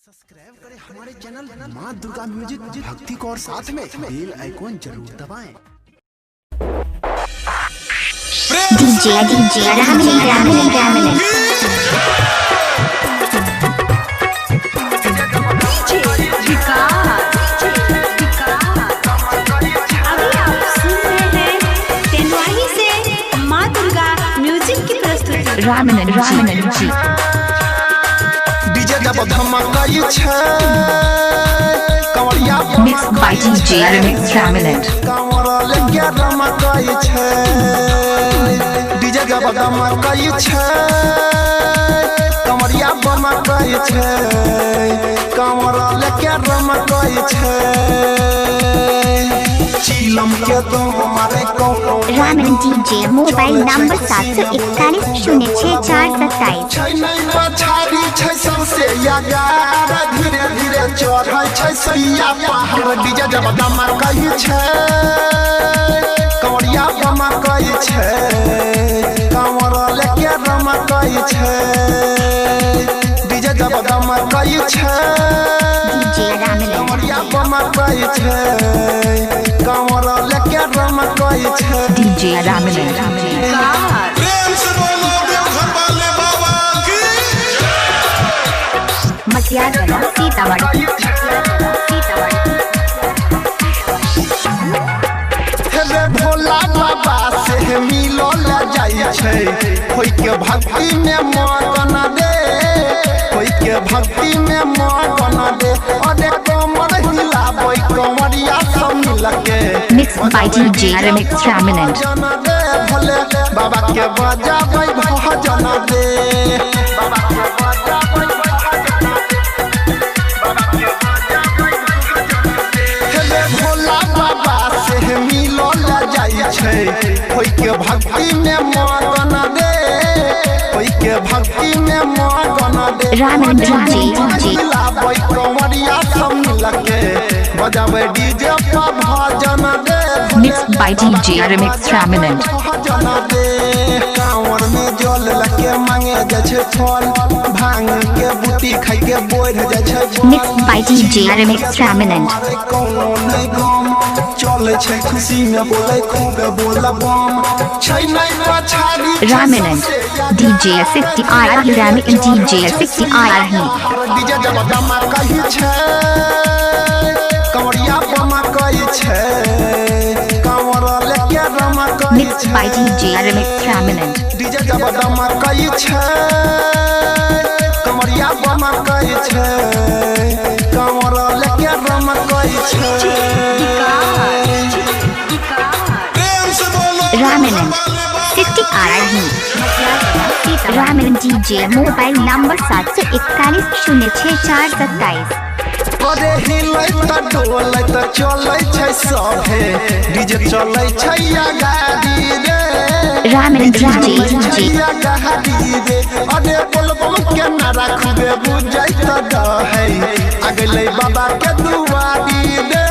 Subscribe करें हमारे channel माँ दुर्गा म्यूजिक भक्ति को और साथ में बेल आइकॉन जरूर दबाएं। DJ Ramil अभी आप सुन रहे हैं टेनवाही से माँ दुर्गा म्यूजिक की प्रस्तुति रामन जी डीजे जब धमाकाई छै कंवरिया मिक्स बाय DJ Ramil कंवरा लेके धमाकाई छै डीजे जब धमाकाई छै कंवरिया धमाकाई छै कंवरा लेके धमाकाई छै चीलम के तो हमारे कोनो रामन DJ मोबाइल नंबर 741064727 छै नहीं पछाड़ी छै सबसे यागार धीरे धीरे चढ़ै छै सैया पहाड़ डीजे जब धमाकाई छै कंवरिया धमाकाई छै कंवरा लेके धमाकाई छै डीजे जब धमाकाई छै DJ Ramil कंवरिया धमाकाई छै कंवरा लेके धमाकाई छै DJ Ramil प्रेम से बोलो देवघर वाले बाबा की मटियागला सीतामढ़ी हेले भोला बाबा से मिलो ला जाई छै होई के भक्ति में मगन दे होई के भक्ति में मगन दे अरे कमर हिलाबै कंवरिया सब मिलके मिक्स बाय DJ Ramil जन दे भोले बाबा के बजाबै भजन दे बाबा के बजाबै भजन दे हेले भोला बाबा से मिलो ला जाई छै होई के भक्ति में मगन दे होई के भक्ति में मगन दे रामन DJ लाबै कंवरिया सब मिलके बजाबै डीजे पर भजन दे मिक्स बाय DJ Ramil भजन दे कांवर में जल लके मांगे जाय छै फल भांग के बूटी खाइ के बढ़ जाय छै मिक्स बाय DJ Ramil कोनो नहीं गम चले छै खुशी में बोले खूब बोला बम छै नहीं पछाड़ी Ramil DJ 60R Ramil DJ 60R DJ जब धमाकाई छै कंवरिया धमाकाई छै कंवरा लेके धमाकाई mix by DJ Ramil DJ जब धमाकाई छै कंवरिया धमाकाई छै कंवरा लेके धमाकाई छै प्रेम से बोलो Ramil देवघर वाले बाबा 60R Raman DJ mobile number 741064727 अरे हिलै त डोलै त चलै छै सभे डीजे चलै छै या गाड़ी रे रामन DJ या गाड़ी रे अरे बोलबम के नारा खूबे बुझै त दहै अगले बाबा के दुआरी रे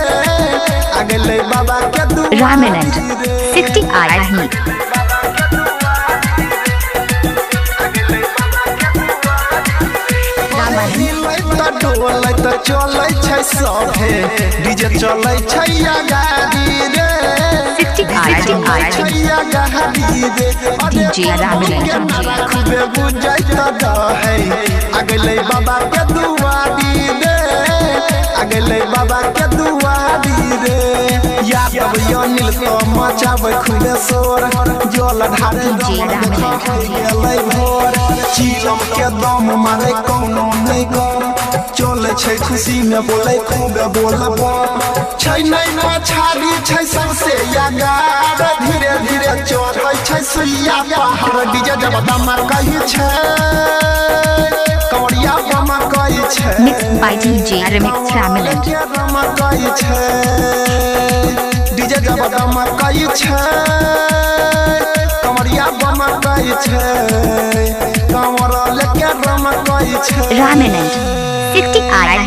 अगले बाबा के दुआरी रामन 60R हिलै त डोलै त चलै छै सभे डीजे चलै छै या गाड़ी रे 60R छैया गाड़ी रे DJ Ramil खूबे बुझै त दहै अगले बाबा के दुआरी रे अगले बाबा के दुआरी रे यादव अनिल तो मचाबै खूबे शोर जल ढारे गेलै भोर चीलम के दम मारे कोनो नहीं गम चले छै खुशी में बोले खूबे बोलब छै नहीं पछाड़ी छै सबसे यागार धीरे धीरे चढ़ै छै सुइया पहाड़ डीजे जब धमाकाई छै कंवरिया धमाकाई छै मिक्स बाय DJ Ramil धमाकाई छै डीजे जब धमाकाई छै कंवरिया धमाकाई छै कंवरा लेके धमाकाई छै Ramil 60R